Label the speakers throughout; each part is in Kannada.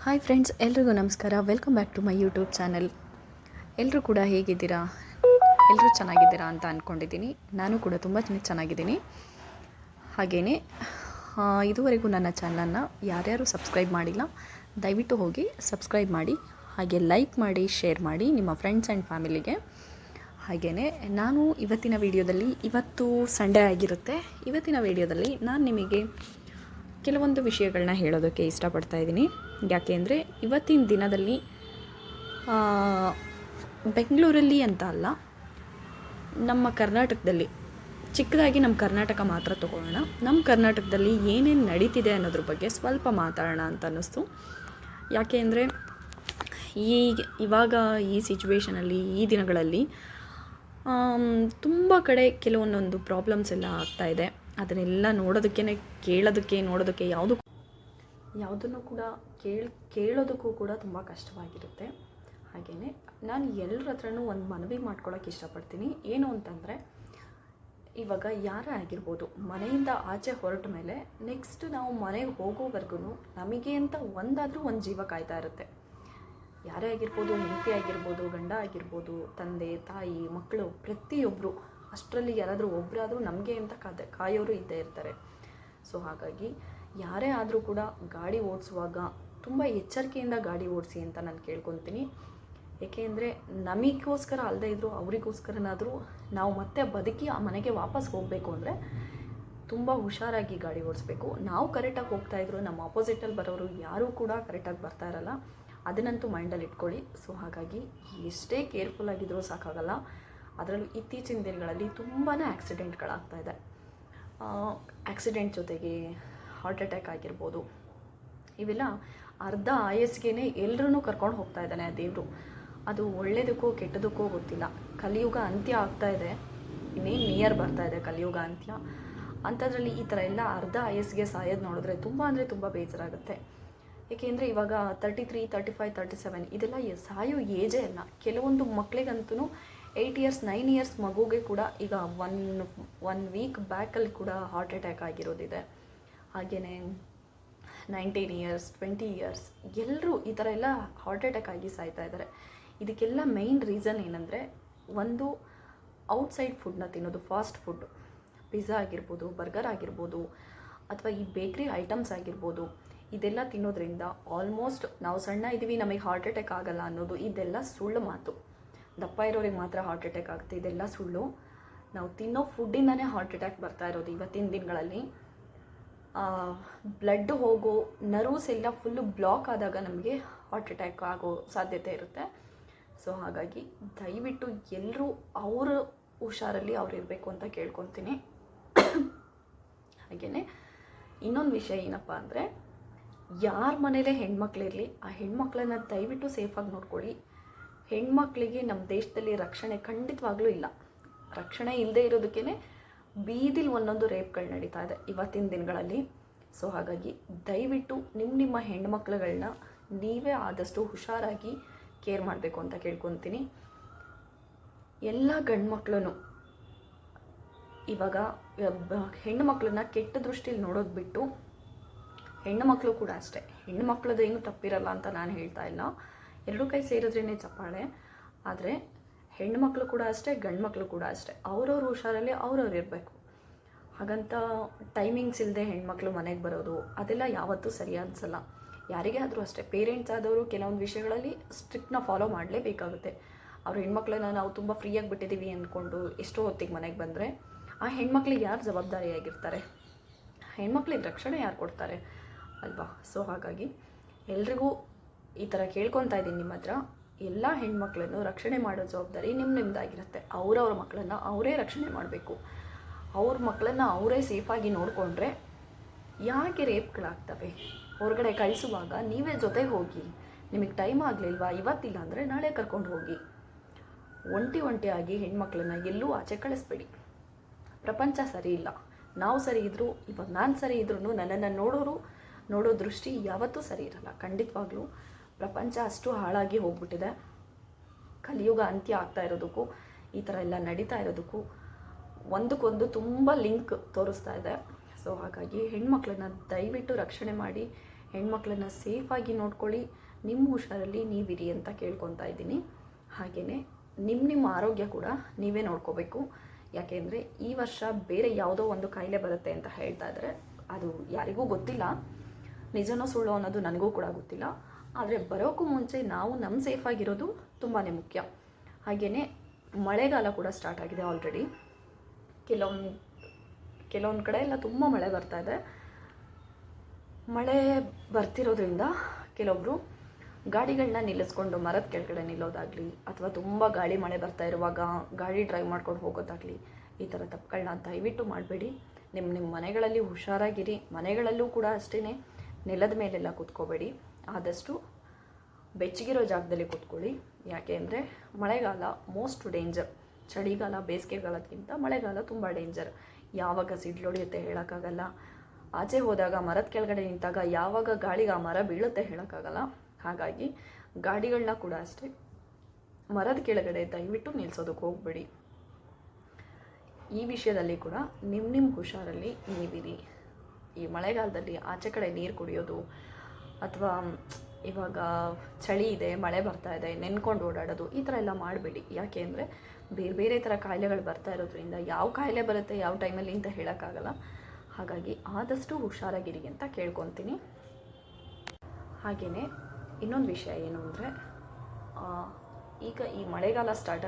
Speaker 1: ಹಾಯ್ ಫ್ರೆಂಡ್ಸ್, ಎಲ್ರಿಗೂ ನಮಸ್ಕಾರ. Welcome back to my YouTube channel. ಎಲ್ಲರೂ ಕೂಡ ಹೇಗಿದ್ದೀರಾ? ಎಲ್ಲರೂ ಚೆನ್ನಾಗಿದ್ದೀರಾ ಅಂತ ಅಂದ್ಕೊಂಡಿದ್ದೀನಿ. ನಾನು ಕೂಡ ತುಂಬ ಚೆನ್ನಾಗಿದ್ದೀನಿ. ಹಾಗೆಯೇ ಇದುವರೆಗೂ ನನ್ನ ಚಾನಲನ್ನು ಯಾರ್ಯಾರು ಸಬ್ಸ್ಕ್ರೈಬ್ ಮಾಡಿಲ್ಲ, ದಯವಿಟ್ಟು ಹೋಗಿ ಸಬ್ಸ್ಕ್ರೈಬ್ ಮಾಡಿ, ಹಾಗೆ ಲೈಕ್ ಮಾಡಿ, ಶೇರ್ ಮಾಡಿ ನಿಮ್ಮ ಫ್ರೆಂಡ್ಸ್ ಆ್ಯಂಡ್ ಫ್ಯಾಮಿಲಿಗೆ. ಹಾಗೆಯೇ ನಾನು ಇವತ್ತಿನ ವಿಡಿಯೋದಲ್ಲಿ, ಇವತ್ತು ಸಂಡೇ ಆಗಿರುತ್ತೆ, ಇವತ್ತಿನ ವಿಡಿಯೋದಲ್ಲಿ ನಾನು ನಿಮಗೆ ಕೆಲವೊಂದು ವಿಷಯಗಳನ್ನ ಹೇಳೋದಕ್ಕೆ ಇಷ್ಟಪಡ್ತಾ ಇದ್ದೀನಿ. ಯಾಕೆಂದರೆ ಇವತ್ತಿನ ದಿನದಲ್ಲಿ ಬೆಂಗಳೂರಲ್ಲಿ ಅಂತ ಅಲ್ಲ, ನಮ್ಮ ಕರ್ನಾಟಕದಲ್ಲಿ, ಚಿಕ್ಕದಾಗಿ ನಮ್ಮ ಕರ್ನಾಟಕ ಮಾತ್ರ ತೊಗೊಳ್ಳೋಣ. ನಮ್ಮ ಕರ್ನಾಟಕದಲ್ಲಿ ಏನೇನು ನಡೀತಿದೆ ಅನ್ನೋದ್ರ ಬಗ್ಗೆ ಸ್ವಲ್ಪ ಮಾತಾಡೋಣ ಅಂತ ಅನ್ನಿಸ್ತು. ಯಾಕೆ ಅಂದರೆ ಇವಾಗ ಈ ಸಿಚುವೇಷನಲ್ಲಿ, ಈ ದಿನಗಳಲ್ಲಿ ತುಂಬ ಕಡೆ ಕೆಲವೊಂದೊಂದು ಪ್ರಾಬ್ಲಮ್ಸ್ ಎಲ್ಲ ಆಗ್ತಾಯಿದೆ. ಅದನ್ನೆಲ್ಲ ನೋಡೋದಕ್ಕೆ ಯಾವುದನ್ನು ಕೂಡ ಕೇಳೋದಕ್ಕೂ ಕೂಡ ತುಂಬ ಕಷ್ಟವಾಗಿರುತ್ತೆ. ಹಾಗೆಯೇ ನಾನು ಎಲ್ಲರ ಹತ್ರನೂ ಒಂದು ಮನವಿ ಮಾಡ್ಕೊಳ್ಳೋಕೆ ಇಷ್ಟಪಡ್ತೀನಿ. ಏನು ಅಂತಂದರೆ, ಇವಾಗ ಯಾರೇ ಆಗಿರ್ಬೋದು, ಮನೆಯಿಂದ ಆಚೆ ಹೊರಟ ಮೇಲೆ ನೆಕ್ಸ್ಟ್ ನಾವು ಮನೆಗೆ ಹೋಗೋವರೆಗೂ ನಮಗೆ ಅಂತ ಒಂದು ಜೀವ ಕಾಯ್ತಾ ಇರುತ್ತೆ. ಯಾರೇ ಆಗಿರ್ಬೋದು, ಹೆಂಡತಿ ಆಗಿರ್ಬೋದು, ಗಂಡ ಆಗಿರ್ಬೋದು, ತಂದೆ ತಾಯಿ ಮಕ್ಕಳು, ಪ್ರತಿಯೊಬ್ಬರು, ಅಷ್ಟರಲ್ಲಿ ಯಾರಾದರೂ ಒಬ್ಬರಾದರೂ ನಮಗೆ ಅಂತ ಕಾಯೋರು ಇದ್ದೇ ಇರ್ತಾರೆ. ಸೊ ಹಾಗಾಗಿ ಯಾರೇ ಆದರೂ ಕೂಡ ಗಾಡಿ ಓಡಿಸುವಾಗ ತುಂಬ ಎಚ್ಚರಿಕೆಯಿಂದ ಗಾಡಿ ಓಡಿಸಿ ಅಂತ ನಾನು ಕೇಳ್ಕೊತೀನಿ. ಏಕೆಂದರೆ ನಮಗೋಸ್ಕರ ಅಲ್ಲದೆ ಇದ್ದರೂ ಅವರಿಗೋಸ್ಕರನಾದರೂ ನಾವು ಮತ್ತೆ ಬದುಕಿ ಆ ಮನೆಗೆ ವಾಪಸ್ ಹೋಗಬೇಕು ಅಂದರೆ ತುಂಬ ಹುಷಾರಾಗಿ ಗಾಡಿ ಓಡಿಸ್ಬೇಕು. ನಾವು ಕರೆಕ್ಟಾಗಿ ಹೋಗ್ತಾಯಿದ್ರು, ನಮ್ಮ ಆಪೋಸಿಟಲ್ಲಿ ಬರೋರು ಯಾರೂ ಕೂಡ ಕರೆಕ್ಟಾಗಿ ಬರ್ತಾ ಇರಲ್ಲ. ಅದನ್ನಂತೂ ಮೈಂಡಲ್ಲಿ ಇಟ್ಕೊಳ್ಳಿ. ಸೊ ಹಾಗಾಗಿ ಎಷ್ಟೇ ಕೇರ್ಫುಲ್ಲಾಗಿದ್ದರೂ ಸಾಕಾಗಲ್ಲ. ಅದರಲ್ಲೂ ಇತ್ತೀಚಿನ ದಿನಗಳಲ್ಲಿ ತುಂಬಾ ಆಕ್ಸಿಡೆಂಟ್ಗಳಾಗ್ತಾಯಿದೆ. ಆಕ್ಸಿಡೆಂಟ್ ಜೊತೆಗೆ ಹಾರ್ಟ್ ಅಟ್ಯಾಕ್ ಆಗಿರ್ಬೋದು, ಇವೆಲ್ಲ ಅರ್ಧ ಆಯಸ್ಸಿಗೆ ಎಲ್ಲರೂ ಕರ್ಕೊಂಡು ಹೋಗ್ತಾ ಇದ್ದಾನೆ ಆ ದೇವರು. ಅದು ಒಳ್ಳೆಯದಕ್ಕೋ ಕೆಟ್ಟದಕ್ಕೋ ಗೊತ್ತಿಲ್ಲ. ಕಲಿಯುಗ ಅಂತ್ಯ ಆಗ್ತಾಯಿದೆ, ಇನ್ನೇನು ನಿಯರ್ ಬರ್ತಾಯಿದೆ ಕಲಿಯುಗ ಅಂತ್ಯ. ಅಂಥದ್ರಲ್ಲಿ ಈ ಥರ ಎಲ್ಲ ಅರ್ಧ ಆಯಸ್ಸಿಗೆ ಸಾಯೋದು ನೋಡಿದ್ರೆ ತುಂಬ ಬೇಜಾರಾಗುತ್ತೆ. ಏಕೆಂದರೆ ಇವಾಗ 33, 35, 37 ಇದೆಲ್ಲ ಸಾಯೋ ಏಜೇ ಅಲ್ಲ. ಕೆಲವೊಂದು ಮಕ್ಕಳಿಗಂತೂ 8 ಇಯರ್ಸ್ 9 ಇಯರ್ಸ್ ಮಗುಗೆ ಕೂಡ ಈಗ ಒನ್ ವೀಕ್ ಬ್ಯಾಕಲ್ಲಿ ಕೂಡ ಹಾರ್ಟ್ ಅಟ್ಯಾಕ್ ಆಗಿರೋದಿದೆ. ಹಾಗೆಯೇ 19 ಇಯರ್ಸ್ 20 ಇಯರ್ಸ್ ಎಲ್ಲರೂ ಈ ಥರ ಎಲ್ಲ ಹಾರ್ಟ್ ಅಟ್ಯಾಕ್ ಆಗಿ ಸಾಯ್ತಾ ಇದ್ದಾರೆ. ಇದಕ್ಕೆಲ್ಲ ಮೇಯ್ನ್ ರೀಸನ್ ಏನಂದರೆ, ಒಂದು ಔಟ್ಸೈಡ್ ಫುಡ್ನ ತಿನ್ನೋದು, ಫಾಸ್ಟ್ ಫುಡ್, ಪಿಜ್ಜಾ ಆಗಿರ್ಬೋದು, ಬರ್ಗರ್ ಆಗಿರ್ಬೋದು, ಅಥವಾ ಈ ಬೇಕ್ರಿ ಐಟಮ್ಸ್ ಆಗಿರ್ಬೋದು, ಇದೆಲ್ಲ ತಿನ್ನೋದ್ರಿಂದ ಆಲ್ಮೋಸ್ಟ್ ನಾವು ಸಣ್ಣ ಇದ್ದೀವಿ, ನಮಗೆ ಹಾರ್ಟ್ ಅಟ್ಯಾಕ್ ಆಗಲ್ಲ ಅನ್ನೋದು ಇದೆಲ್ಲ ಸುಳ್ಳು ಮಾತು. ದಪ್ಪ ಇರೋರಿಗೆ ಮಾತ್ರ ಹಾರ್ಟ್ ಅಟ್ಯಾಕ್ ಆಗುತ್ತೆ, ಇದೆಲ್ಲ ಸುಳ್ಳು. ನಾವು ತಿನ್ನೋ ಫುಡ್ಡಿಂದನೇ ಹಾರ್ಟ್ ಅಟ್ಯಾಕ್ ಬರ್ತಾ ಇರೋದು ಇವತ್ತಿನ ದಿನಗಳಲ್ಲಿ. ಬ್ಲಡ್ ಹೋಗೋ ನರ್ವ್ಸ್ ಎಲ್ಲ ಫುಲ್ಲು ಬ್ಲಾಕ್ ಆದಾಗ ನಮಗೆ ಹಾರ್ಟ್ ಅಟ್ಯಾಕ್ ಆಗೋ ಸಾಧ್ಯತೆ ಇರುತ್ತೆ. ಸೊ ಹಾಗಾಗಿ ದಯವಿಟ್ಟು ಎಲ್ಲರೂ ಅವರ ಹುಷಾರಲ್ಲಿ ಅವ್ರು ಇರಬೇಕು ಅಂತ ಕೇಳ್ಕೊತೀನಿ. ಹಾಗೆಯೇ ಇನ್ನೊಂದು ವಿಷಯ ಏನಪ್ಪ ಅಂದರೆ, ಯಾರ ಮನೇಲೇ ಹೆಣ್ಮಕ್ಳಿರಲಿ, ಆ ಹೆಣ್ಮಕ್ಳನ್ನ ದಯವಿಟ್ಟು ಸೇಫಾಗಿ ನೋಡ್ಕೊಳ್ಳಿ. ಹೆಣ್ಮಕ್ಳಿಗೆ ನಮ್ಮ ದೇಶದಲ್ಲಿ ರಕ್ಷಣೆ ಖಂಡಿತವಾಗ್ಲೂ ಇಲ್ಲ. ರಕ್ಷಣೆ ಇಲ್ಲದೆ ಇರೋದಕ್ಕೇ ಬೀದಿಲಿ ಒಂದೊಂದು ರೇಪ್ಗಳು ನಡೀತಾ ಇದೆ ಇವತ್ತಿನ ದಿನಗಳಲ್ಲಿ. ಸೊ ಹಾಗಾಗಿ ದಯವಿಟ್ಟು ನಿಮ್ಮ ಹೆಣ್ಮಕ್ಳುಗಳನ್ನ ನೀವೇ ಆದಷ್ಟು ಹುಷಾರಾಗಿ ಕೇರ್ ಮಾಡಬೇಕು ಅಂತ ಕೇಳ್ಕೊತೀನಿ. ಎಲ್ಲ ಗಂಡು ಮಕ್ಕಳೂ ಇವಾಗ ಹೆಣ್ಣು ಮಕ್ಕಳನ್ನ ಕೆಟ್ಟ ದೃಷ್ಟಿಲಿ ನೋಡೋದು ಬಿಟ್ಟು, ಹೆಣ್ಣು ಮಕ್ಕಳು ಕೂಡ ಅಷ್ಟೇ, ಹೆಣ್ಣು ಮಕ್ಕಳದೇನು ತಪ್ಪಿರಲ್ಲ ಅಂತ ನಾನು ಹೇಳ್ತಾ ಇಲ್ಲ, ಎರಡೂ ಕೈ ಸೇರಿದ್ರೇ ಚಪ್ಪಾಳೆ. ಆದರೆ ಹೆಣ್ಣು ಮಕ್ಕಳು ಕೂಡ ಅಷ್ಟೇ, ಗಂಡು ಮಕ್ಕಳು ಕೂಡ ಅಷ್ಟೇ, ಅವ್ರವ್ರ ಹುಷಾರಲ್ಲಿ ಅವ್ರವ್ರು ಇರಬೇಕು. ಹಾಗಂತ ಟೈಮಿಂಗ್ಸ್ ಇಲ್ಲದೆ ಹೆಣ್ಮಕ್ಳು ಮನೆಗೆ ಬರೋದು ಅದೆಲ್ಲ ಯಾವತ್ತೂ ಸರಿ ಅನಿಸಲ್ಲ. ಯಾರಿಗೇ ಆದರೂ ಅಷ್ಟೇ, ಪೇರೆಂಟ್ಸ್ ಆದವರು ಕೆಲವೊಂದು ವಿಷಯಗಳಲ್ಲಿ ಸ್ಟ್ರಿಕ್ಟ್ನ ಫಾಲೋ ಮಾಡಲೇಬೇಕಾಗುತ್ತೆ. ಅವ್ರ ಹೆಣ್ಮಕ್ಳನ್ನ ನಾವು ತುಂಬ ಫ್ರೀಯಾಗಿ ಬಿಟ್ಟಿದ್ದೀವಿ ಅಂದ್ಕೊಂಡು ಎಷ್ಟೋ ಹೊತ್ತಿಗೆ ಮನೆಗೆ ಬಂದರೆ ಆ ಹೆಣ್ಮಕ್ಳಿಗೆ ಯಾರು ಜವಾಬ್ದಾರಿಯಾಗಿರ್ತಾರೆ? ಹೆಣ್ಮಕ್ಳಿಗೆ ರಕ್ಷಣೆ ಯಾರು ಕೊಡ್ತಾರೆ ಅಲ್ವಾ? ಸೊ ಹಾಗಾಗಿ ಎಲ್ರಿಗೂ ಈ ಥರ ಕೇಳ್ಕೊತಾ ಇದ್ದೀನಿ ನಿಮ್ಮ ಹತ್ರ, ಎಲ್ಲ ಹೆಣ್ಮಕ್ಳನ್ನು ರಕ್ಷಣೆ ಮಾಡೋ ಜವಾಬ್ದಾರಿ ನಿಮ್ಮದಾಗಿರುತ್ತೆ. ಅವರವ್ರ ಮಕ್ಕಳನ್ನು ಅವರೇ ರಕ್ಷಣೆ ಮಾಡಬೇಕು. ಅವ್ರ ಮಕ್ಕಳನ್ನು ಅವರೇ ಸೇಫಾಗಿ ನೋಡಿಕೊಂಡ್ರೆ ಯಾಕೆ ರೇಪ್ಗಳಾಗ್ತವೆ? ಹೊರಗಡೆ ಕಳಿಸುವಾಗ ನೀವೇ ಜೊತೆಗೆ ಹೋಗಿ, ನಿಮಗೆ ಟೈಮ್ ಆಗಲಿಲ್ವಾ ಇವತ್ತಿಲ್ಲ ಅಂದರೆ ನಾಳೆ ಕರ್ಕೊಂಡು ಹೋಗಿ. ಒಂಟಿಯಾಗಿ ಹೆಣ್ಮಕ್ಳನ್ನ ಎಲ್ಲೂ ಆಚೆ ಕಳಿಸ್ಬೇಡಿ. ಪ್ರಪಂಚ ಸರಿ ಇಲ್ಲ, ನಾವು ಸರಿ ಇದ್ದರೂ, ಇವಾಗ ನಾನು ಸರಿ ಇದ್ರೂ ನನ್ನನ್ನು ನೋಡೋ ದೃಷ್ಟಿ ಯಾವತ್ತೂ ಸರಿ ಇರಲ್ಲ. ಖಂಡಿತವಾಗ್ಲೂ ಪ್ರಪಂಚ ಅಷ್ಟು ಹಾಳಾಗಿ ಹೋಗ್ಬಿಟ್ಟಿದೆ. ಕಲಿಯುಗ ಅಂತ್ಯ ಆಗ್ತಾ ಇರೋದಕ್ಕೂ ಈ ಥರ ಎಲ್ಲ ನಡೀತಾ ಇರೋದಕ್ಕೂ ಒಂದಕ್ಕೊಂದು ತುಂಬ ಲಿಂಕ್ ತೋರಿಸ್ತಾ ಇದೆ. ಸೊ ಹಾಗಾಗಿ ಹೆಣ್ಮಕ್ಳನ್ನ ದಯವಿಟ್ಟು ರಕ್ಷಣೆ ಮಾಡಿ, ಹೆಣ್ಮಕ್ಳನ್ನ ಸೇಫಾಗಿ ನೋಡ್ಕೊಳ್ಳಿ, ನಿಮ್ಮ ಹುಷಾರಲ್ಲಿ ನೀವಿರಿ ಅಂತ ಕೇಳ್ಕೊತಾ ಇದ್ದೀನಿ. ಹಾಗೆಯೇ ನಿಮ್ಮ ಆರೋಗ್ಯ ಕೂಡ ನೀವೇ ನೋಡ್ಕೋಬೇಕು. ಯಾಕೆಂದರೆ ಈ ವರ್ಷ ಬೇರೆ ಯಾವುದೋ ಒಂದು ಕಾಯಿಲೆ ಬರುತ್ತೆ ಅಂತ ಹೇಳ್ತಾ ಇದ್ದಾರೆ. ಅದು ಯಾರಿಗೂ ಗೊತ್ತಿಲ್ಲ, ನಿಜನೋ ಸುಳ್ಳು ಅನ್ನೋದು ನನಗೂ ಕೂಡ ಗೊತ್ತಿಲ್ಲ. ಆದರೆ ಬರೋಕ್ಕೂ ಮುಂಚೆ ನಾವು ನಮ್ಮ ಸೇಫಾಗಿರೋದು ತುಂಬಾ ಮುಖ್ಯ. ಹಾಗೆಯೇ ಮಳೆಗಾಲ ಕೂಡ ಸ್ಟಾರ್ಟ್ ಆಗಿದೆ ಆಲ್ರೆಡಿ. ಕೆಲವೊಂದು ಕಡೆ ಎಲ್ಲ ತುಂಬ ಮಳೆ ಬರ್ತಾ ಇದೆ. ಮಳೆ ಬರ್ತಿರೋದ್ರಿಂದ ಕೆಲವೊಬ್ಬರು ಗಾಡಿಗಳನ್ನ ನಿಲ್ಲಿಸ್ಕೊಂಡು ಮರದ ಕೆಳಗಡೆ ನಿಲ್ಲೋದಾಗಲಿ, ಅಥವಾ ತುಂಬ ಗಾಳಿ ಮಳೆ ಬರ್ತಾ ಇರುವಾಗ ಗಾಡಿ ಡ್ರೈವ್ ಮಾಡ್ಕೊಂಡು ಹೋಗೋದಾಗಲಿ, ಈ ಥರ ತಪ್ಪುಗಳನ್ನ ದಯವಿಟ್ಟು ಮಾಡಬೇಡಿ. ನಿಮ್ಮ ಮನೆಗಳಲ್ಲಿ ಹುಷಾರಾಗಿರಿ. ಮನೆಗಳಲ್ಲೂ ಕೂಡ ಅಷ್ಟೇ, ನೆಲದ ಮೇಲೆಲ್ಲ ಕೂತ್ಕೋಬೇಡಿ. ಆದಷ್ಟು ಬೆಚ್ಚಗಿರೋ ಜಾಗದಲ್ಲಿ ಕೂತ್ಕೊಳ್ಳಿ. ಯಾಕೆ ಅಂದರೆ ಮಳೆಗಾಲ ಮೋಸ್ಟ್ ಡೇಂಜರ್. ಚಳಿಗಾಲ ಬೇಸಿಗೆಗಾಲಕ್ಕಿಂತ ಮಳೆಗಾಲ ತುಂಬ ಡೇಂಜರ್. ಯಾವಾಗ ಸಿಡ್ಲೊಡೆಯುತ್ತೆ ಹೇಳೋಕ್ಕಾಗಲ್ಲ. ಆಚೆ ಹೋದಾಗ ಮರದ ಕೆಳಗಡೆ ನಿಂತಾಗ ಯಾವಾಗ ಗಾಳಿಗೆ ಆ ಮರ ಬೀಳುತ್ತೆ ಹೇಳೋಕ್ಕಾಗಲ್ಲ. ಹಾಗಾಗಿ ಗಾಡಿಗಳನ್ನ ಕೂಡ ಅಷ್ಟೇ ಮರದ ಕೆಳಗಡೆ ದಯವಿಟ್ಟು ನಿಲ್ಲಿಸೋದಕ್ಕೆ ಹೋಗಬೇಡಿ. ಈ ವಿಷಯದಲ್ಲಿ ಕೂಡ ನಿಮ್ಮ ಹುಷಾರಲ್ಲಿ ನೀವಿರಿ. ಈ ಮಳೆಗಾಲದಲ್ಲಿ ಆಚೆ ಕಡೆ ನೀರು ಕುಡಿಯೋದು, ಅಥವಾ ಇವಾಗ ಚಳಿ ಇದೆ, ಮಳೆ ಬರ್ತಾ ಇದೆ, ನೆನ್ಕೊಂಡು ಓಡಾಡೋದು, ಈ ಥರ ಎಲ್ಲ ಮಾಡಬೇಡಿ. ಯಾಕೆ ಅಂದರೆ ಬೇರೆ ಬೇರೆ ಥರ ಕಾಯಿಲೆಗಳು ಬರ್ತಾ ಇರೋದ್ರಿಂದ ಯಾವ ಕಾಯಿಲೆ ಬರುತ್ತೆ ಯಾವ ಟೈಮಲ್ಲಿ ಅಂತ ಹೇಳೋಕ್ಕಾಗಲ್ಲ. ಹಾಗಾಗಿ ಆದಷ್ಟು ಹುಷಾರಾಗಿರಿ ಅಂತ ಕೇಳ್ಕೊತೀನಿ. ಹಾಗೆಯೇ ಇನ್ನೊಂದು ವಿಷಯ ಏನು ಅಂದರೆ, ಈಗ ಈ ಮಳೆಗಾಲ ಸ್ಟಾರ್ಟ್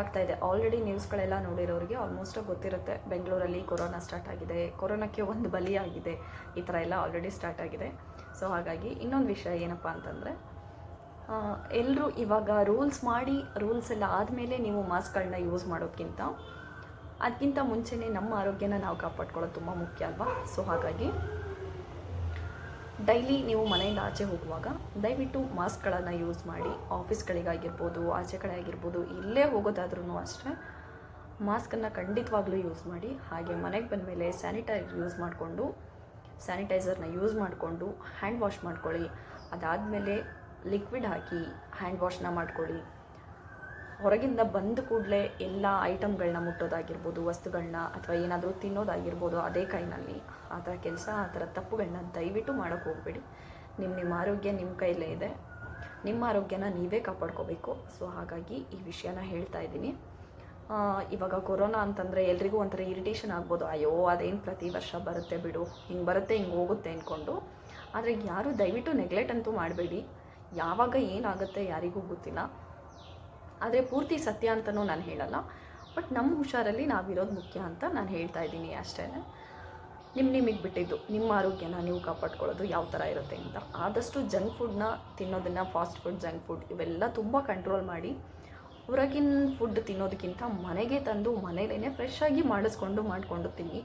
Speaker 1: ಆಗ್ತಾ ಇದೆ. ಆಲ್ರೆಡಿ ನ್ಯೂಸ್ಗಳೆಲ್ಲ ನೋಡಿರೋರಿಗೆ ಆಲ್ಮೋಸ್ಟ್ ಗೊತ್ತಿರುತ್ತೆ, ಬೆಂಗಳೂರಲ್ಲಿ ಕೊರೋನಾ ಸ್ಟಾರ್ಟ್ ಆಗಿದೆ, ಕೊರೋನಾಕ್ಕೆ ಒಂದು ಬಲಿಯಾಗಿದೆ, ಈ ಥರ ಎಲ್ಲ ಆಲ್ರೆಡಿ ಸ್ಟಾರ್ಟ್ ಆಗಿದೆ. ಸೊ ಹಾಗಾಗಿ ಇನ್ನೊಂದು ವಿಷಯ ಏನಪ್ಪ ಅಂತಂದರೆ, ಎಲ್ಲರೂ ಇವಾಗ ರೂಲ್ಸ್ ಎಲ್ಲ ಆದಮೇಲೆ ನೀವು ಮಾಸ್ಕ್ಗಳನ್ನ ಯೂಸ್ ಮಾಡೋದಕ್ಕಿಂತ ಅದಕ್ಕಿಂತ ಮುಂಚೆನೇ ನಮ್ಮ ಆರೋಗ್ಯನ ನಾವು ಕಾಪಾಡ್ಕೊಳ್ಳೋದು ತುಂಬ ಮುಖ್ಯ ಅಲ್ವಾ. ಸೊ ಹಾಗಾಗಿ ಡೈಲಿ ನೀವು ಮನೆಯಿಂದ ಆಚೆ ಹೋಗುವಾಗ ದಯವಿಟ್ಟು ಮಾಸ್ಕ್ಗಳನ್ನು ಯೂಸ್ ಮಾಡಿ. ಆಫೀಸ್ಗಳಿಗಾಗಿರ್ಬೋದು, ಆಚೆ ಕಡೆ ಆಗಿರ್ಬೋದು, ಇಲ್ಲೇ ಹೋಗೋದಾದ್ರೂ ಅಷ್ಟೇ ಮಾಸ್ಕನ್ನು ಖಂಡಿತವಾಗ್ಲೂ ಯೂಸ್ ಮಾಡಿ. ಹಾಗೆ ಮನೆಗೆ ಬಂದ ಮೇಲೆ ಸ್ಯಾನಿಟೈಸರ್ನ ಯೂಸ್ ಮಾಡಿಕೊಂಡು ಹ್ಯಾಂಡ್ ವಾಶ್ ಮಾಡ್ಕೊಳ್ಳಿ. ಅದಾದಮೇಲೆ ಲಿಕ್ವಿಡ್ ಹಾಕಿ ಹ್ಯಾಂಡ್ ವಾಶ್ನ ಮಾಡ್ಕೊಳ್ಳಿ. ಹೊರಗಿಂದ ಬಂದ ಕೂಡಲೇ ಎಲ್ಲ ಐಟಮ್ಗಳನ್ನ ಮುಟ್ಟೋದಾಗಿರ್ಬೋದು, ವಸ್ತುಗಳನ್ನ ಅಥವಾ ಏನಾದರೂ ತಿನ್ನೋದಾಗಿರ್ಬೋದು ಅದೇ ಕೈನಲ್ಲಿ, ಆ ಥರ ತಪ್ಪುಗಳನ್ನ ದಯವಿಟ್ಟು ಮಾಡೋಕ್ಕೆ ಹೋಗಬೇಡಿ. ನಿಮ್ಮ ಆರೋಗ್ಯ ನಿಮ್ಮ ಕೈಲೇ ಇದೆ. ನಿಮ್ಮ ಆರೋಗ್ಯನ ನೀವೇ ಕಾಪಾಡ್ಕೋಬೇಕು. ಸೊ ಹಾಗಾಗಿ ಈ ವಿಷಯನ ಹೇಳ್ತಾ ಇದ್ದೀನಿ. ಇವಾಗ ಕೊರೋನಾ ಅಂತಂದರೆ ಎಲ್ರಿಗೂ ಒಂಥರ ಇರಿಟೇಷನ್ ಆಗ್ಬೋದು. ಅಯ್ಯೋ ಅದೇನು ಪ್ರತಿ ವರ್ಷ ಬರುತ್ತೆ ಬಿಡು, ಹಿಂಗೆ ಬರುತ್ತೆ ಹಿಂಗೆ ಹೋಗುತ್ತೆ ಅಂದ್ಕೊಂಡು. ಆದರೆ ಯಾರೂ ದಯವಿಟ್ಟು ನೆಗ್ಲೆಕ್ಟ್ ಅಂತೂ ಮಾಡಬೇಡಿ. ಯಾವಾಗ ಏನಾಗುತ್ತೆ ಯಾರಿಗೂ ಗೊತ್ತಿಲ್ಲ. ಆದರೆ ಪೂರ್ತಿ ಸತ್ಯ ಅಂತಲೂ ನಾನು ಹೇಳಲ್ಲ, ಬಟ್ ನಮ್ಮ ಹುಷಾರಲ್ಲಿ ನಾವಿರೋದು ಮುಖ್ಯ ಅಂತ ನಾನು ಹೇಳ್ತಾ ಇದ್ದೀನಿ ಅಷ್ಟೇ. ನಿಮಗೆ ಬಿಟ್ಟಿದ್ದು ನಿಮ್ಮ ಆರೋಗ್ಯನ ನೀವು ಕಾಪಾಡ್ಕೊಳ್ಳೋದು ಯಾವ ಥರ ಇರುತ್ತೆ ಅಂತ. ಆದಷ್ಟು ಜಂಕ್ ಫುಡ್ನ ತಿನ್ನೋದನ್ನು, ಫಾಸ್ಟ್ ಫುಡ್, ಜಂಕ್ ಫುಡ್ ಇವೆಲ್ಲ ತುಂಬ ಕಂಟ್ರೋಲ್ ಮಾಡಿ. ಹೊರಗಿನ ಫುಡ್ ತಿನ್ನೋದಕ್ಕಿಂತ ಮನೆಗೆ ತಂದು ಮನೇಲೇ ಫ್ರೆಶ್ಶಾಗಿ ಮಾಡಿಕೊಂಡು ತಿನ್ನಿ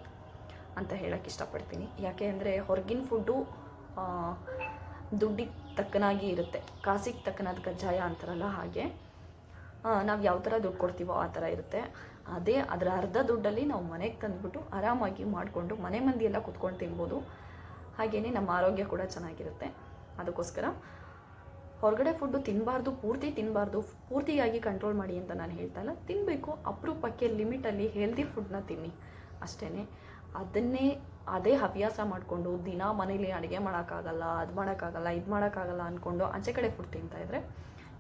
Speaker 1: ಅಂತ ಹೇಳೋಕ್ಕೆ ಇಷ್ಟಪಡ್ತೀನಿ. ಯಾಕೆ ಅಂದರೆ ಹೊರಗಿನ ಫುಡ್ಡು ದುಡ್ಡಿಗೆ ತಕ್ಕನಾಗಿ ಇರುತ್ತೆ, ಕಾಸಿಗೆ ತಕ್ಕನಾದ ಕಜ್ಜಾಯ ಅಂತಾರಲ್ಲ ಹಾಗೆ. ನಾವು ಯಾವ ಥರ ದುಡ್ಡು ಕೊಡ್ತೀವೋ ಆ ಥರ ಇರುತ್ತೆ. ಅದರ ಅರ್ಧ ದುಡ್ಡಲ್ಲಿ ನಾವು ಮನೆಗೆ ತಂದುಬಿಟ್ಟು ಆರಾಮಾಗಿ ಮಾಡಿಕೊಂಡು ಮನೆ ಮಂದಿ ಎಲ್ಲ ಕುತ್ಕೊಂಡು ತಿನ್ಬೋದು. ಹಾಗೆಯೇ ನಮ್ಮ ಆರೋಗ್ಯ ಕೂಡ ಚೆನ್ನಾಗಿರುತ್ತೆ. ಅದಕ್ಕೋಸ್ಕರ ಹೊರಗಡೆ ಫುಡ್ಡು ತಿನ್ನಬಾರ್ದು, ಪೂರ್ತಿಯಾಗಿ ಕಂಟ್ರೋಲ್ ಮಾಡಿ ಅಂತ ನಾನು ಹೇಳ್ತಾ ಇಲ್ಲ. ತಿನ್ನಬೇಕು, ಅಪರೂಪಕ್ಕೆ ಲಿಮಿಟಲ್ಲಿ ಹೆಲ್ದಿ ಫುಡ್ನ ತಿನ್ನಿ ಅಷ್ಟೇ. ಅದೇ ಹವ್ಯಾಸ ಮಾಡಿಕೊಂಡು ದಿನ ಮನೇಲಿ ಅಡುಗೆ ಮಾಡೋಕ್ಕಾಗಲ್ಲ, ಇದು ಮಾಡೋಕ್ಕಾಗಲ್ಲ ಅಂದ್ಕೊಂಡು ಆಚೆ ಕಡೆ ಫುಡ್ ತಿಂತಾಯಿದ್ರೆ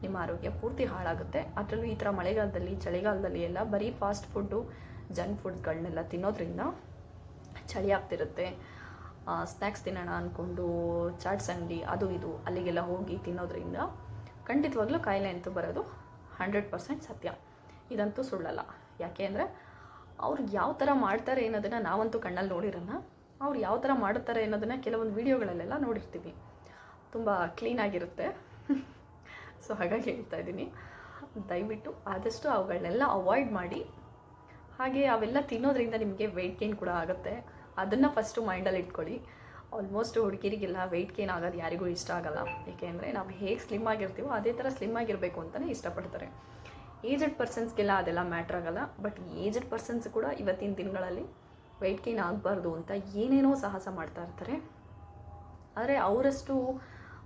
Speaker 1: ನಿಮ್ಮ ಆರೋಗ್ಯ ಪೂರ್ತಿ ಹಾಳಾಗುತ್ತೆ. ಅದರಲ್ಲೂ ಈ ಥರ ಮಳೆಗಾಲದಲ್ಲಿ, ಚಳಿಗಾಲದಲ್ಲಿ ಎಲ್ಲ ಬರೀ ಫಾಸ್ಟ್ ಫುಡ್ಡು, ಜಂಕ್ ಫುಡ್ಗಳನ್ನೆಲ್ಲ ತಿನ್ನೋದ್ರಿಂದ ಚಳಿ ಆಗ್ತಿರುತ್ತೆ. ಸ್ನ್ಯಾಕ್ಸ್ ತಿನ್ನೋಣ ಅಂದ್ಕೊಂಡು ಚಾಟ್ಸ್ ಅಂಗಡಿ ಅದು ಇದು ಅಲ್ಲಿಗೆಲ್ಲ ಹೋಗಿ ತಿನ್ನೋದ್ರಿಂದ ಖಂಡಿತವಾಗ್ಲೂ ಕಾಯಿಲೆ ಅಂತೂ ಬರೋದು 100% ಸತ್ಯ. ಇದಂತೂ ಸುಳ್ಳಲ್ಲ. ಯಾಕೆ ಅಂದರೆ ಅವ್ರು ಯಾವ ಥರ ಮಾಡ್ತಾರೆ ಅನ್ನೋದನ್ನು ನಾವಂತೂ ಕಣ್ಣಲ್ಲಿ ನೋಡಿರಲ್ಲ. ಅವ್ರು ಯಾವ ಥರ ಮಾಡುತ್ತಾರೆ ಅನ್ನೋದನ್ನು ಕೆಲವೊಂದು ವೀಡಿಯೋಗಳಲ್ಲೆಲ್ಲ ನೋಡಿರ್ತೀವಿ. ತುಂಬ ಕ್ಲೀನಾಗಿರುತ್ತೆ. ಸೊ ಹಾಗಾಗಿ ಹೇಳ್ತಾ ಇದ್ದೀನಿ, ದಯವಿಟ್ಟು ಆದಷ್ಟು ಅವುಗಳನ್ನೆಲ್ಲ ಅವಾಯ್ಡ್ ಮಾಡಿ. ಹಾಗೆ ಅವೆಲ್ಲ ತಿನ್ನೋದ್ರಿಂದ ನಿಮಗೆ ವೆಯ್ಟ್ ಗೇನ್ ಕೂಡ ಆಗುತ್ತೆ. ಅದನ್ನು ಫಸ್ಟು ಮೈಂಡಲ್ಲಿ ಇಟ್ಕೊಳ್ಳಿ. ಆಲ್ಮೋಸ್ಟ್ ಹುಡುಗಿರಿಗೆಲ್ಲ ವೆಯ್ಟ್ ಗೇನ್ ಆಗೋದು ಯಾರಿಗೂ ಇಷ್ಟ ಆಗೋಲ್ಲ. ಏಕೆಂದರೆ ನಾವು ಹೇಗೆ ಸ್ಲಿಮ್ ಆಗಿರ್ತೀವೋ ಅದೇ ಥರ ಸ್ಲಿಮ್ ಆಗಿರಬೇಕು ಅಂತಲೇ ಇಷ್ಟಪಡ್ತಾರೆ. ಏಜ್ಡ್ ಪರ್ಸನ್ಸ್ಗೆಲ್ಲ ಅದೆಲ್ಲ ಮ್ಯಾಟ್ರ್ ಆಗೋಲ್ಲ. ಬಟ್ ಏಜ್ಡ್ ಪರ್ಸನ್ಸ್ ಕೂಡ ಇವತ್ತಿನ ದಿನಗಳಲ್ಲಿ ವೆಯ್ಟ್ ಗೇನ್ ಆಗಬಾರ್ದು ಅಂತ ಏನೇನೋ ಸಾಹಸ ಮಾಡ್ತಾ ಇರ್ತಾರೆ. ಆದರೆ ಅವರಷ್ಟು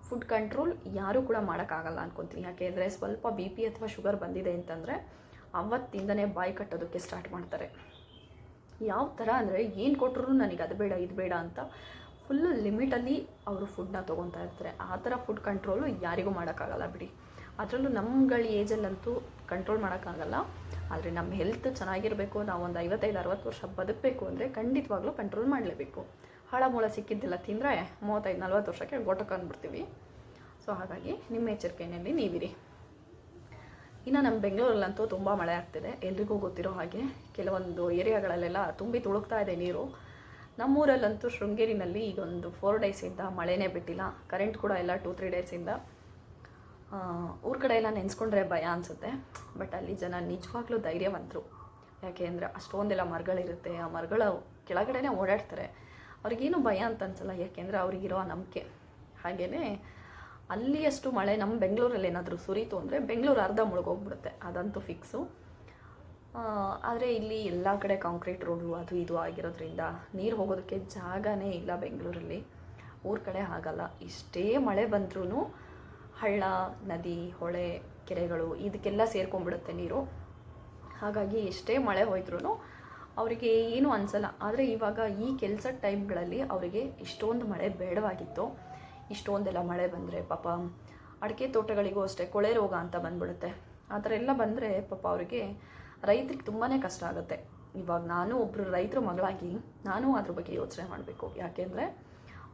Speaker 1: ಫುಡ್ ಕಂಟ್ರೋಲ್ ಯಾರೂ ಕೂಡ ಮಾಡೋಕ್ಕಾಗಲ್ಲ ಅಂದ್ಕೊತೀನಿ. ಯಾಕೆಂದರೆ ಸ್ವಲ್ಪ BP ಅಥವಾ ಶುಗರ್ ಬಂದಿದೆ ಅಂತಂದರೆ ಅವತ್ತಿಂದನೇ ಬಾಯಿ ಕಟ್ಟೋದಕ್ಕೆ ಸ್ಟಾರ್ಟ್ ಮಾಡ್ತಾರೆ. ಯಾವ ಥರ ಅಂದರೆ ಏನು ಕೊಟ್ಟರು ನನಗೆ ಅದು ಬೇಡ ಇದು ಬೇಡ ಅಂತ ಫುಲ್ಲು ಲಿಮಿಟಲ್ಲಿ ಅವರು ಫುಡ್ನ ತೊಗೊತಾ ಇರ್ತಾರೆ. ಆ ಥರ ಫುಡ್ ಕಂಟ್ರೋಲು ಯಾರಿಗೂ ಮಾಡೋಕ್ಕಾಗಲ್ಲ ಬಿಡಿ. ಅದರಲ್ಲೂ ನಮ್ಗಳ ಏಜಲ್ಲಂತೂ ಕಂಟ್ರೋಲ್ ಮಾಡೋಕ್ಕಾಗಲ್ಲ. ಆದರೆ ನಮ್ಮ ಹೆಲ್ತ್ ಚೆನ್ನಾಗಿರಬೇಕು, ನಾವು ಒಂದು 55-60 ವರ್ಷ ಬದುಕಬೇಕು ಅಂದರೆ ಖಂಡಿತವಾಗ್ಲೂ ಕಂಟ್ರೋಲ್ ಮಾಡಲೇಬೇಕು. ಹಳ ಮೂಳ ಸಿಕ್ಕಿದ್ದೆಲ್ಲ ತಿಂದರೆ 35-40 ವರ್ಷಕ್ಕೆ ಗೊಟ್ಟಕ್ಕಂದ್ಬಿಡ್ತೀವಿ. ಸೊ ಹಾಗಾಗಿ ನಿಮ್ಮ ಎಚ್ಚರಿಕೆಯಲ್ಲಿ ನೀವಿರಿ. ಇನ್ನು ನಮ್ಮ ಬೆಂಗಳೂರಲ್ಲಂತೂ ತುಂಬ ಮಳೆ ಆಗ್ತಿದೆ, ಎಲ್ರಿಗೂ ಗೊತ್ತಿರೋ ಹಾಗೆ. ಕೆಲವೊಂದು ಏರಿಯಾಗಳಲ್ಲೆಲ್ಲ ತುಂಬಿ ತುಳುಕ್ತಾ ಇದೆ ನೀರು. ನಮ್ಮೂರಲ್ಲಂತೂ ಶೃಂಗೇರಿನಲ್ಲಿ ಈಗ ಒಂದು 4 ಡೇಸಿಂದ ಮಳೆನೇ ಬಿಟ್ಟಿಲ್ಲ. ಕರೆಂಟ್ ಕೂಡ ಎಲ್ಲ 2-3 ಡೇಸಿಂದ. ಊರ ಕಡೆ ಎಲ್ಲ ನೆನೆಸ್ಕೊಂಡ್ರೆ ಭಯ ಅನಿಸುತ್ತೆ. ಬಟ್ ಅಲ್ಲಿ ಜನ ನಿಜವಾಗ್ಲೂ ಧೈರ್ಯವಂತರು. ಯಾಕೆ ಅಂದರೆ ಅಷ್ಟೊಂದೆಲ್ಲ ಮರಗಳಿರುತ್ತೆ, ಆ ಮರಗಳ ಕೆಳಗಡೆನೇ ಓಡಾಡ್ತಾರೆ. ಅವ್ರಿಗೇನು ಭಯ ಅಂತ ಅನ್ಸಲ್ಲ, ಯಾಕೆಂದರೆ ಅವ್ರಿಗಿರೋ ನಂಬಿಕೆ. ಹಾಗೆಯೇ ಅಲ್ಲಿಯಷ್ಟು ಮಳೆ ನಮ್ಮ ಬೆಂಗಳೂರಲ್ಲಿ ಏನಾದರೂ ಸುರಿತು ಅಂದರೆ ಬೆಂಗಳೂರು ಅರ್ಧ ಮುಳುಗೋಗ್ಬಿಡುತ್ತೆ, ಅದಂತೂ ಫಿಕ್ಸು. ಆದರೆ ಇಲ್ಲಿ ಎಲ್ಲ ಕಡೆ ಕಾಂಕ್ರೀಟ್ ರೋಡು ಅದು ಇದು ಆಗಿರೋದ್ರಿಂದ ನೀರು ಹೋಗೋದಕ್ಕೆ ಜಾಗನೇ ಇಲ್ಲ ಬೆಂಗಳೂರಲ್ಲಿ. ಊರ ಕಡೆ ಆಗಲ್ಲ. ಇಷ್ಟೇ ಮಳೆ ಬಂದ್ರೂ ಹಳ್ಳ, ನದಿ, ಹೊಳೆ, ಕೆರೆಗಳು ಇದಕ್ಕೆಲ್ಲ ಸೇರ್ಕೊಂಡ್ಬಿಡುತ್ತೆ ನೀರು. ಹಾಗಾಗಿ ಎಷ್ಟೇ ಮಳೆ ಹೋಯ್ದ್ರೂ ಅವರಿಗೆ ಏನೂ ಅನಿಸಲ್ಲ. ಆದರೆ ಇವಾಗ ಈ ಕೆಲಸದ ಟೈಮ್ಗಳಲ್ಲಿ ಅವರಿಗೆ ಇಷ್ಟೊಂದು ಮಳೆ ಬೇಡವಾಗಿತ್ತು. ಇಷ್ಟೊಂದೆಲ್ಲ ಮಳೆ ಬಂದರೆ ಪಾಪ ಅಡಿಕೆ ತೋಟಗಳಿಗೂ ಅಷ್ಟೇ ಕೊಳೆ ರೋಗ ಅಂತ ಬಂದ್ಬಿಡುತ್ತೆ. ಆ ಥರ ಎಲ್ಲ ಬಂದರೆ ಪಾಪ ಅವರಿಗೆ ರೈತರಿಗೆ ತುಂಬಾ ಕಷ್ಟ ಆಗುತ್ತೆ. ಇವಾಗ ನಾನು ಒಬ್ಬರು ರೈತರ ಮಗಳಾಗಿ ನಾನು ಅದ್ರ ಬಗ್ಗೆ ಯೋಚನೆ ಮಾಡಬೇಕು. ಯಾಕೆಂದರೆ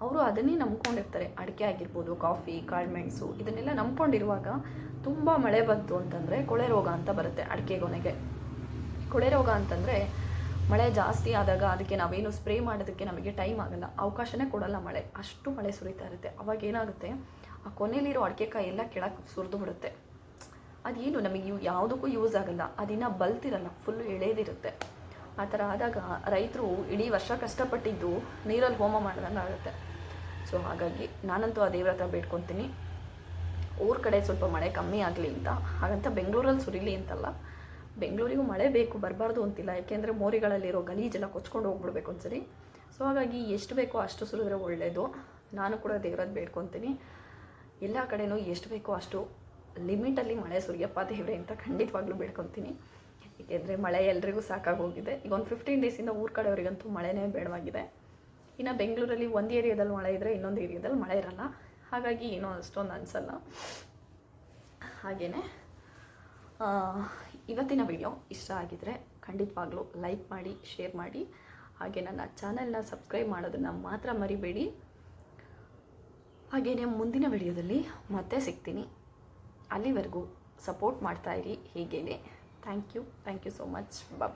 Speaker 1: ಅವರು ಅದನ್ನೇ ನಂಬ್ಕೊಂಡಿರ್ತಾರೆ. ಅಡಿಕೆ ಆಗಿರ್ಬೋದು, ಕಾಫಿ, ಕಾಳುಮೆಣಸು ಇದನ್ನೆಲ್ಲ ನಂಬ್ಕೊಂಡಿರುವಾಗ ತುಂಬ ಮಳೆ ಬಂತು ಅಂತಂದರೆ ಕೊಳೆ ರೋಗ ಅಂತ ಬರುತ್ತೆ ಅಡಿಕೆ ಗೊನೆಗೆ. ಕೊಳೆ ರೋಗ ಅಂತಂದರೆ ಮಳೆ ಜಾಸ್ತಿ ಆದಾಗ ಅದಕ್ಕೆ ನಾವೇನು ಸ್ಪ್ರೇ ಮಾಡೋದಕ್ಕೆ ನಮಗೆ ಟೈಮ್ ಆಗಲ್ಲ, ಅವಕಾಶನೇ ಕೊಡಲ್ಲ ಮಳೆ. ಅಷ್ಟು ಮಳೆ ಸುರಿತಾ ಇರುತ್ತೆ. ಅವಾಗ ಏನಾಗುತ್ತೆ, ಆ ಕೊನೆಯಲ್ಲಿರೋ ಅಡಿಕೆಕಾಯಿ ಎಲ್ಲ ಕೆಳಗೆ ಸುರಿದು ಬಿಡುತ್ತೆ. ಅದೇನು ನಮಗೆ ಯಾವುದಕ್ಕೂ ಯೂಸ್ ಆಗಲ್ಲ, ಅದಿನ್ನ ಬಲ್ತಿರಲ್ಲ, ಫುಲ್ಲು ಎಳೆದಿರುತ್ತೆ. ಆ ಥರ ಆದಾಗ ರೈತರು ಇಡೀ ವರ್ಷ ಕಷ್ಟಪಟ್ಟಿದ್ದು ನೀರಲ್ಲಿ ಹೋಮ ಮಾಡ್ದಂಗೆ ಆಗುತ್ತೆ. ಸೊ ಹಾಗಾಗಿ ನಾನಂತೂ ಆ ದೇವ್ರ ಹತ್ರ ಬೇಡ್ಕೊತೀನಿ, ಊರ ಕಡೆ ಸ್ವಲ್ಪ ಮಳೆ ಕಮ್ಮಿ ಆಗಲಿ ಅಂತ. ಹಾಗಂತ ಬೆಂಗಳೂರಲ್ಲಿ ಸುರಿಲಿ ಅಂತಲ್ಲ, ಬೆಂಗಳೂರಿಗೂ ಮಳೆ ಬೇಕು, ಬರಬಾರ್ದು ಅಂತಿಲ್ಲ. ಯಾಕೆಂದರೆ ಮೋರಿಗಳಲ್ಲಿರೋ ಗಲೀಜೆಲ್ಲ ಕೊಚ್ಕೊಂಡು ಹೋಗ್ಬಿಡ್ಬೇಕು ಒಂದ್ಸರಿ. ಸೊ ಹಾಗಾಗಿ ಎಷ್ಟು ಬೇಕೋ ಅಷ್ಟು ಸುರಿದ್ರೆ ಒಳ್ಳೆಯದು. ನಾನು ಕೂಡ ದೇವ್ರದ್ದು ಬೇಡ್ಕೊತೀನಿ, ಎಲ್ಲ ಕಡೆಯೂ ಎಷ್ಟು ಬೇಕೋ ಅಷ್ಟು ಲಿಮಿಟಲ್ಲಿ ಮಳೆ ಸುರಿಯಪ್ಪ ದೇವ್ರೆ ಅಂತ ಖಂಡಿತವಾಗ್ಲೂ ಬೇಡ್ಕೊತೀನಿ. ಏಕೆಂದರೆ ಮಳೆ ಎಲ್ರಿಗೂ ಸಾಕಾಗೋಗಿದೆ. ಈಗ ಒಂದು 15 ಡೇಸಿಂದ ಊರ ಕಡೆಯವರಿಗಂತೂ ಮಳೆನೇ ಬೇಡವಾಗಿದೆ. ಇನ್ನು ಬೆಂಗಳೂರಲ್ಲಿ ಒಂದು ಏರಿಯಾದಲ್ಲಿ ಮಳೆ ಇದ್ದರೆ ಇನ್ನೊಂದು ಏರಿಯಾದಲ್ಲಿ ಮಳೆ ಇರಲ್ಲ. ಹಾಗಾಗಿ ಏನೋ ಅಷ್ಟೊಂದು ಅನಿಸಲ್ಲ. ಹಾಗೆಯೇ ಇವತ್ತಿನ ವಿಡಿಯೋ ಇಷ್ಟ ಆಗಿದರೆ ಖಂಡಿತವಾಗ್ಲೂ ಲೈಕ್ ಮಾಡಿ, ಶೇರ್ ಮಾಡಿ. ಹಾಗೆ ನನ್ನ ಚಾನಲ್ನ ಸಬ್ಸ್ಕ್ರೈಬ್ ಮಾಡೋದನ್ನು ಮಾತ್ರ ಮರಿಬೇಡಿ. ಹಾಗೆಯೇ ಮುಂದಿನ ವಿಡಿಯೋದಲ್ಲಿ ಮತ್ತೆ ಸಿಗ್ತೀನಿ. ಅಲ್ಲಿವರೆಗೂ ಸಪೋರ್ಟ್ ಮಾಡ್ತಾಯಿರಿ ಹೀಗೇನೆ. Thank you so much. Bye.